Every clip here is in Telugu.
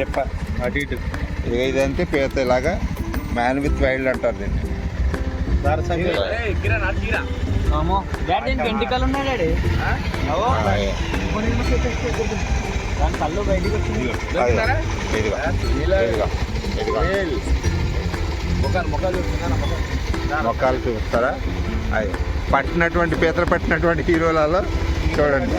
చెప్ప అటు ఇటు ఇదంటే పీత ఇలాగా మ్యాన్ విత్ వైల్డ్ అంటారు దీన్ని. వెంటికలు ఉన్నాయి డాడీ. దాని కళ్ళు బయటికి వచ్చింది. మొక్కలు చూపిస్తారా? అది పట్టినటువంటి పీతలు పట్టినటువంటి హీరోలలో చూడండి.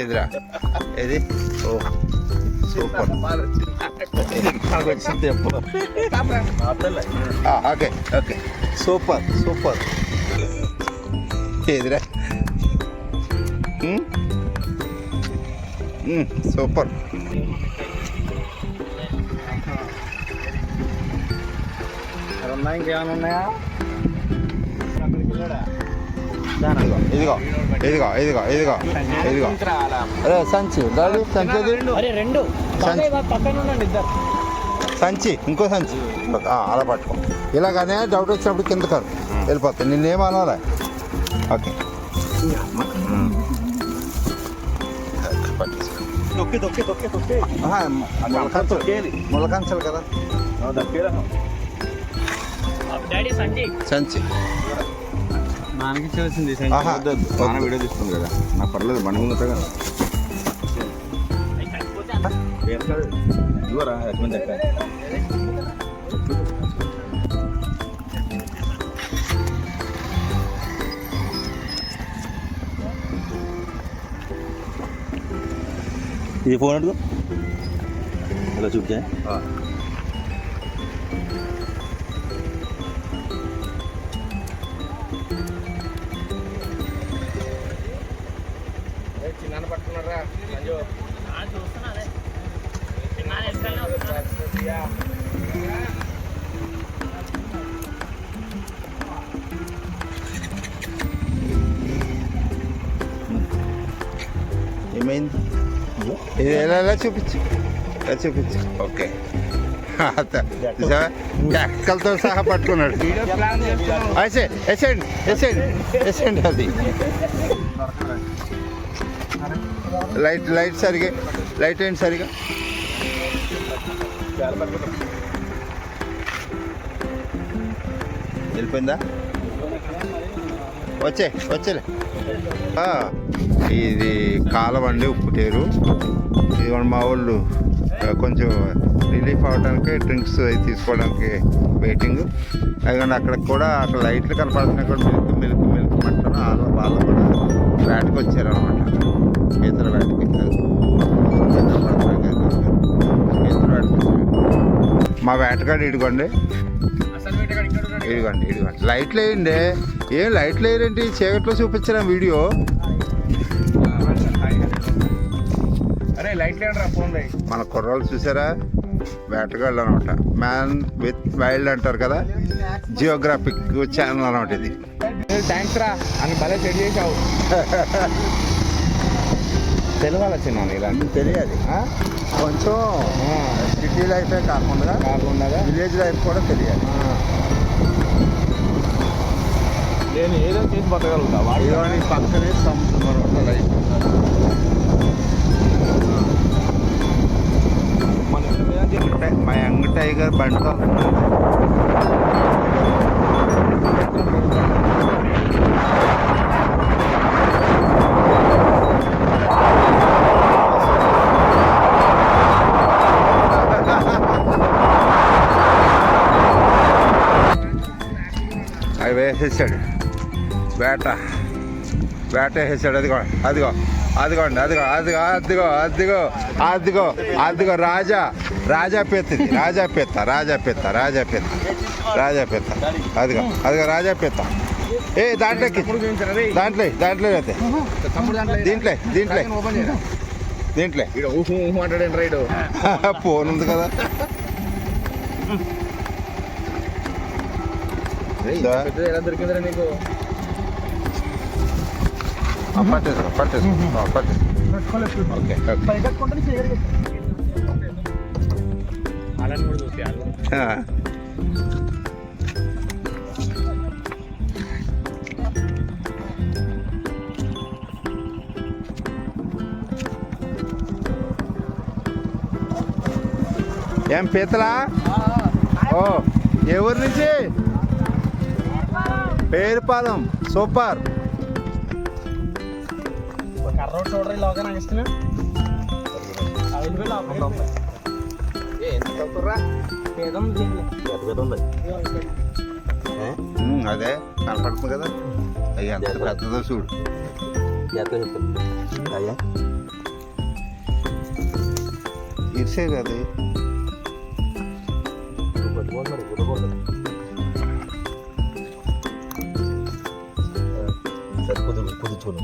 ఎదురా ఇది ఓ super. Okay okay super super. ఎదురా సూపర్. ఇంకేమైనా ఉన్నాయా? ఇదిగో ఇదిగో ఇదిగో ఇదిగో ఇదిగో అరే సంచి గాడి సంచి సంచి ఇంకో సంచి అలా పట్టుకో. ఇలాగనే డౌట్ వచ్చినప్పుడు కింద కారు వెళ్ళిపోతాయి. నిన్నేమనాలా? ఓకే ములకంచలు కదా సంచి నాన్నకి వచ్చింది. వీడియో తీస్తుంది కదా నాకు పర్లేదు బండి ముందు కదా ఇవ్వరా లక్ష్మణ్ దగ్గర. ఇది ఫోన్ అడుగు అలా చూపించా. చిన్న పట్టుకున్నారా చూస్తున్నా ఏమైంది ఇది ఎలా చూపించు ఎలా చూపించు ఓకే ఎక్కలతో సహా పట్టుకున్నాడు ఎసెండి అది లైట్ సరిగా లైట్ ఏంటి సరిగా వెళ్ళిపోయిందా వచ్చేలే ఇది కాలం అండి ఉప్పుటేరు ఇది మా వాళ్ళు కొంచెం రిలీఫ్ అవ్వడానికి డ్రింక్స్ అవి తీసుకోవడానికి వెయిటింగ్ ఎందుకంటే అక్కడ కూడా అక్కడ లైట్లు కనపడుతున్నాయి కూడా మిల్క్ మంటారు వాళ్ళు కూడా వేటకు వచ్చారనమాట పీతల వేటకి పీతల వేటకి వచ్చారు మా వేటగాడు ఇదిగోండి లైట్లు వేయండి ఏం లైట్లు వేయరేంటి చీకట్లో చూపించారా వీడియో మన కుర్రాళ్ళు చూసారా వేటగాళ్ళు అనమాట మ్యాన్ విత్ వైల్డ్ అంటారు కదా జియోగ్రాఫిక్ ఛానల్ అనమాట ఇది థ్యాంక్స్ రా అని భలే సెట్ చేసావు తెలియాలి చిన్న ఇలాంటి తెలియాలి కొంచెం సిటీ లైఫే కాకుండా విలేజ్ లైఫ్ కూడా తెలియాలి నేను ఏదో చేసి బతకగలుగుతా వాడి పక్కనే సముద్రం అనమాట లైఫ్ మా యంగ్ టైగర్ బండితో అవి వేసేసాడు వేట వేసేసాడు అదిగో రాజా పెత్త అదిగో రాజా పెత్త ఏ దాంట్లోకి దాంట్లో అయితే దీంట్లో ఫోన్ ఉంది కదా ఎలా దొరికిందిరా నీకు పట్టేసుకో ఓకే ఏం పీతలా ఓ ఏ ఊరి నుంచి పేరుపాలెం సూపర్ కర్రోడ్ చూడరా లోగా నాకు ఇస్తున్నా అదే కనపడుతుంది కదా అయ్యా ఎంత పెద్దదో చూడు ఇరిసే కదా కుదుర్చోను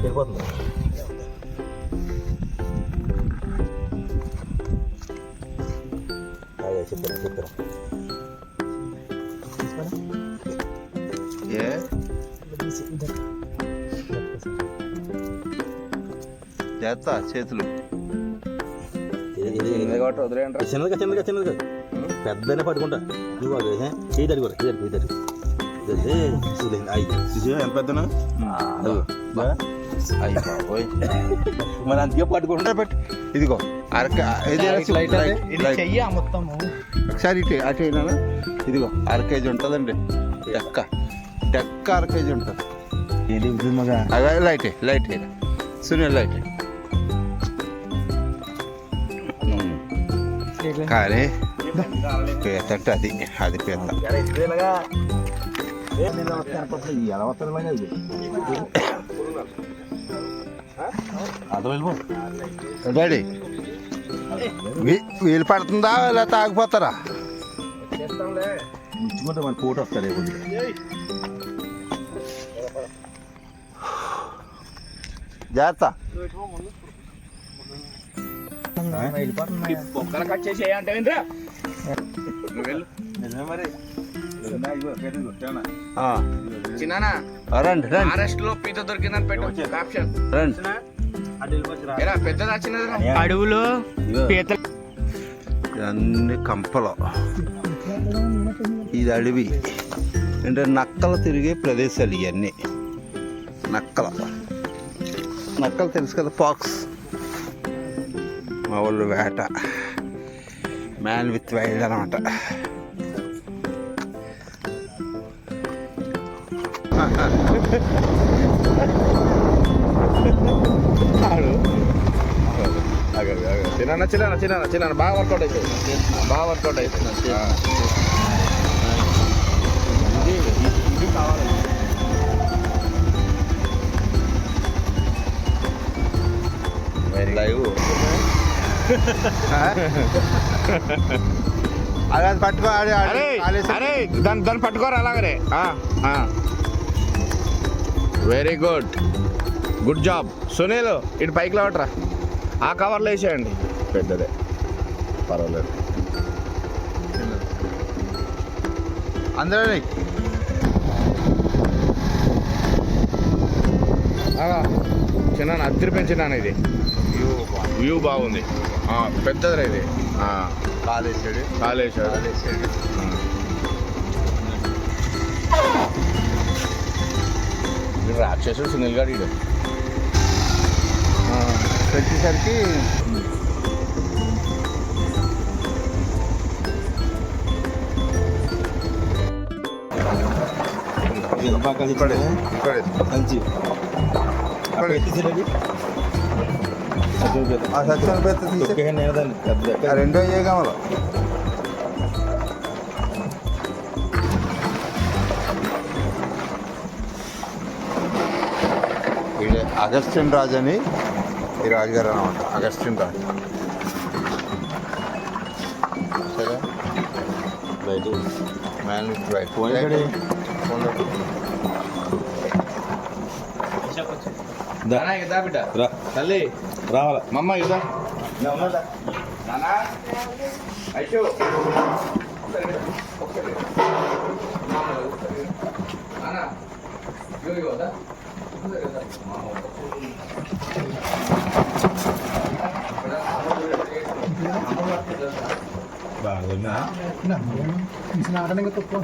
వెళ్ళిపోతుంది చెప్పారా ఏ చేస్తా చేతులు చిన్నదిగా పెద్దనే పట్టుకుంటా నువ్వు అది చేయి తడుకోరా ఎంత పెద్దనా అయ్యి బాబోయ్ మరి అందుకే పట్టుకుంటా పెట్టు ఇదిగో ఒకసారి అటు అయినా ఇదిగో 1/2 కేజీ ఉంటుందండి డెక్క 1/2 కేజీ ఉంటుంది అదే లైట్ అయినా సునీల్ లైట్ కానీ పీత అంటే అది పీత డాడీ వీలు పడుతుందా ఇలా తాగిపోతారా ముచ్చుకుంటే మన ఫోటో వస్తారు జాగ్రత్త బొక్కలు కట్ చేసి అంటే ఏంట్రా నిజమే మరి ఆ, చిన్నానా రండి రండి ఫారెస్ట్ లో పీత దొరికిందని పెట్టు క్యాప్షన్ రండి. ఏరా పెద్దది వచ్చినది అడవులో ఇవన్నీ కంపలు, ఇది అడవి అంటే నక్కలు తిరిగే ప్రదేశాలు ఇవన్నీ. నక్కలు తెలుసు కదా, ఫాక్స్. మా వాళ్ళు వేట, మ్యాన్ విత్ వైల్డ్ అనమాట. చిన్న బాగా వర్కౌట్ అవుతుంది ఇది కావాలి లైవ్ అలా పట్టుకో. అరే దాన్ని పట్టుకోరు అలాగరే వెరీ గుడ్ జాబ్ సునీల్. ఇటు పైకి లేవట్రా, ఆ కవర్లో వేసేయండి. పెద్దదే పర్వాలేదు. అందరూ చిన్న అద్దరి పెంచినాను. ఇది వ్యూ బాగుంది, పెద్దదిరా ఇది. కాలేసాడు రాక్షసుడు సునీల్ గారు. ఇడు వచ్చేసరికి ఆ సత్యం పెద్ద తీసి రెండో అయ్యే కావాలి. వీడే అగస్టిన్ రాజు అని, ఈ రాజుగారు అనమాట, అగస్టిన్ రాజు. సరే, మ్యాన్ విత్ వైట్. బిడ్డ రా తల్లి రావాలా మమ్మ ఇదా ఐషు బాగుందా ఆడడానికి తక్కువ